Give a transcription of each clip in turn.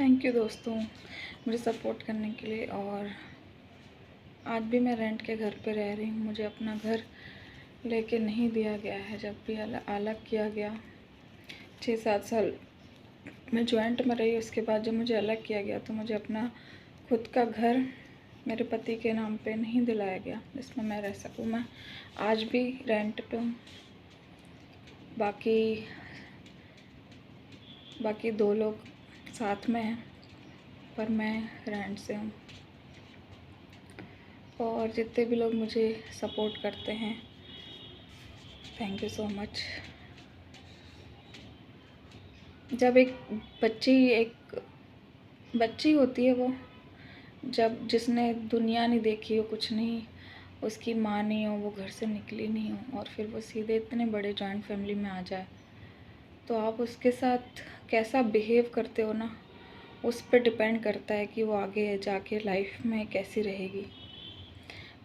Thank you दोस्तों मुझे support करने के लिए। और आज भी मैं रेंट के घर पे रह रही हूँ। मुझे अपना घर लेके नहीं दिया गया है। जब भी अलग किया गया 6-7 साल मैं जॉइंट में रही, उसके बाद जब मुझे अलग किया गया तो मुझे अपना खुद का घर मेरे पति के नाम पे नहीं दिलाया गया जिसमें मैं रह सकूँ। मैं आज भी रेंट पे हूँ। बाकी 2 लोग साथ में हैं पर मैं रेंट से हूँ। और जितने भी लोग मुझे सपोर्ट करते हैं, थैंक यू सो मच। जब एक बच्ची होती है, वो जब जिसने दुनिया नहीं देखी हो, कुछ नहीं, उसकी माँ नहीं हो, वो घर से निकली नहीं हो, और फिर वो सीधे इतने बड़े जॉइंट फैमिली में आ जाए, तो आप उसके साथ कैसा बिहेव करते हो ना, उस पर डिपेंड करता है कि वो आगे जाके लाइफ में कैसी रहेगी।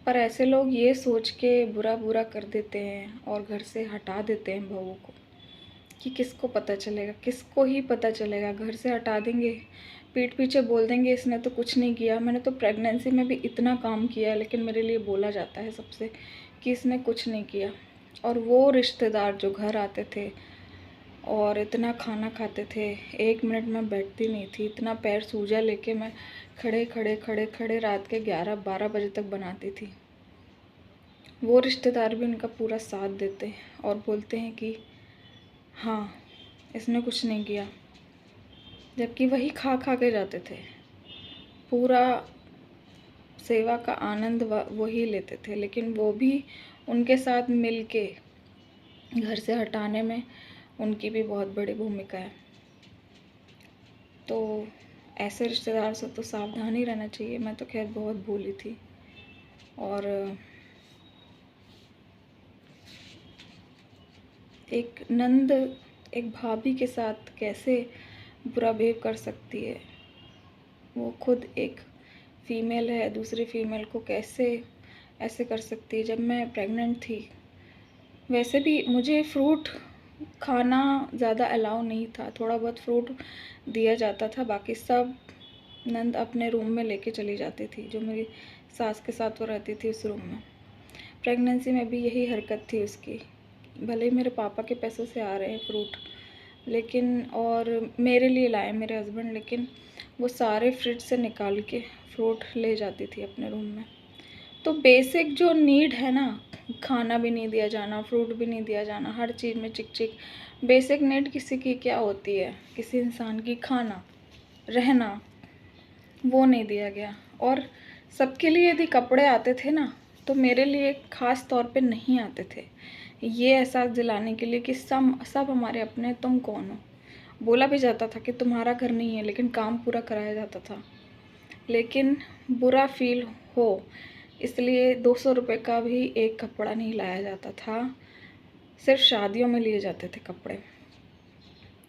पर ऐसे लोग ये सोच के बुरा कर देते हैं और घर से हटा देते हैं बहू को कि किसको पता चलेगा, किसको ही पता चलेगा। घर से हटा देंगे, पीठ पीछे बोल देंगे इसने तो कुछ नहीं किया। मैंने तो प्रेगनेंसी में भी इतना काम किया, लेकिन मेरे लिए बोला जाता है सबसे कि इसने कुछ नहीं किया। और वो रिश्तेदार जो घर आते थे और इतना खाना खाते थे, 1 मिनट में बैठती नहीं थी, इतना पैर सूजा लेके मैं खड़े रात के 11-12 बजे तक बनाती थी। वो रिश्तेदार भी उनका पूरा साथ देते हैं और बोलते हैं कि हाँ इसने कुछ नहीं किया, जबकि वही खा के जाते थे। पूरा सेवा का आनंद वही लेते थे, लेकिन वो भी उनके साथ मिलके घर से हटाने में उनकी भी बहुत बड़ी भूमिका है। तो ऐसे रिश्तेदार से तो सावधान ही रहना चाहिए। मैं तो खैर बहुत भूली थी। और एक नंद एक भाभी के साथ कैसे बुरा बिहेव कर सकती है, वो खुद एक फ़ीमेल है, दूसरी फ़ीमेल को कैसे ऐसे कर सकती है। जब मैं प्रेग्नेंट थी, वैसे भी मुझे फ्रूट खाना ज़्यादा अलाउ नहीं था, थोड़ा बहुत फ्रूट दिया जाता था, बाकी सब नंद अपने रूम में लेके चली जाती थी। जो मेरी सास के साथ वो रहती थी उस रूम में। प्रेगनेंसी में भी यही हरकत थी उसकी। भले ही मेरे पापा के पैसों से आ रहे हैं फ्रूट, लेकिन और मेरे लिए लाए मेरे हस्बैंड, लेकिन वो सारे फ्रिज से निकाल के फ्रूट ले जाती थी अपने रूम में। तो बेसिक जो नीड है ना, खाना भी नहीं दिया जाना, फ्रूट भी नहीं दिया जाना, हर चीज़ में चिक बेसिक नीड किसी की क्या होती है, किसी इंसान की खाना, रहना, वो नहीं दिया गया। और सबके लिए यदि कपड़े आते थे ना, तो मेरे लिए ख़ास तौर पे नहीं आते थे। ये एहसास दिलाने के लिए कि सब हमारे अपने, तुम कौन हो। बोला भी जाता था कि तुम्हारा घर नहीं है, लेकिन काम पूरा कराया जाता था। लेकिन बुरा फील हो इसलिए 200 रुपये का भी एक कपड़ा नहीं लाया जाता था, सिर्फ शादियों में लिए जाते थे कपड़े,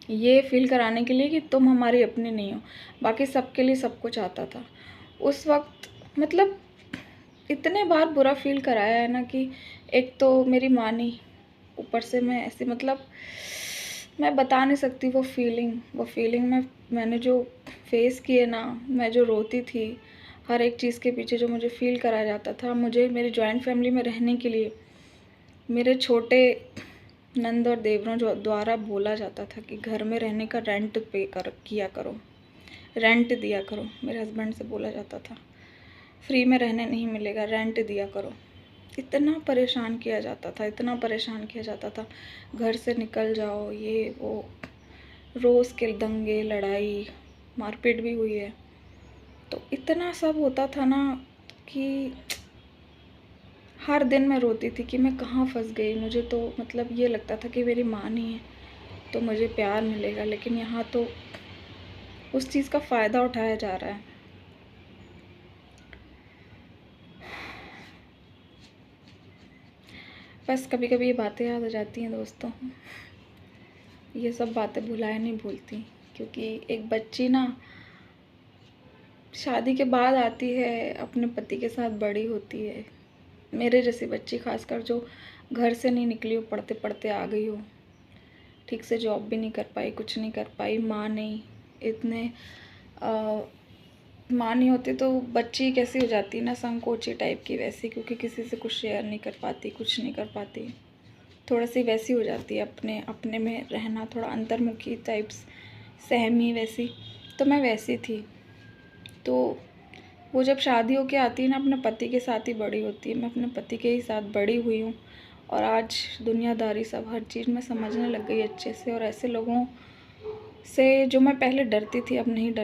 ये फील कराने के लिए कि तुम हमारी अपनी नहीं हो। बाकी सबके लिए सब कुछ आता था उस वक्त। मतलब इतने बार बुरा फील कराया है ना कि एक तो मेरी माँ नहीं, ऊपर से मैं ऐसे, मतलब मैं बता नहीं सकती वो फीलिंग मैंने जो फेस किए ना। मैं जो रोती थी हर एक चीज़ के पीछे, जो मुझे फील कराया जाता था। मुझे मेरी जॉइंट फैमिली में रहने के लिए मेरे छोटे नंद और देवरों जो द्वारा बोला जाता था कि घर में रहने का रेंट किया करो, रेंट दिया करो। मेरे हस्बैंड से बोला जाता था फ्री में रहने नहीं मिलेगा, रेंट दिया करो। इतना परेशान किया जाता था, इतना परेशान किया जाता था, घर से निकल जाओ, ये वो, रोज़ के दंगे, लड़ाई, मारपीट भी हुई है। तो इतना सब होता था ना कि हर दिन मैं रोती थी कि मैं कहाँ फंस गई। मुझे तो मतलब ये लगता था कि मेरी माँ नहीं है तो मुझे प्यार मिलेगा, लेकिन यहाँ तो उस चीज़ का फ़ायदा उठाया जा रहा है। बस कभी कभी ये बातें याद आ जाती हैं दोस्तों। ये सब बातें भुलाए नहीं भूलती, क्योंकि एक बच्ची ना शादी के बाद आती है, अपने पति के साथ बड़ी होती है। मेरे जैसी बच्ची खासकर जो घर से नहीं निकली हो, पढ़ते पढ़ते आ गई हो, ठीक से जॉब भी नहीं कर पाई, कुछ नहीं कर पाई, माँ नहीं, इतने माँ नहीं होती तो बच्ची कैसी हो जाती है ना, संकोची टाइप की वैसी, क्योंकि किसी से कुछ शेयर नहीं कर पाती, कुछ नहीं कर पाती, थोड़ा सी वैसी हो जाती है, अपने अपने में रहना, थोड़ा अंतर्मुखी टाइप्स, सहमी वैसी। तो मैं वैसी थी। तो वो जब शादी होके आती है ना, अपने पति के साथ ही बड़ी होती है। मैं अपने पति के ही साथ बड़ी हुई हूँ और आज दुनियादारी सब हर चीज़ मैं समझने लग गई अच्छे से। और ऐसे लोगों से जो मैं पहले डरती थी, अब नहीं डर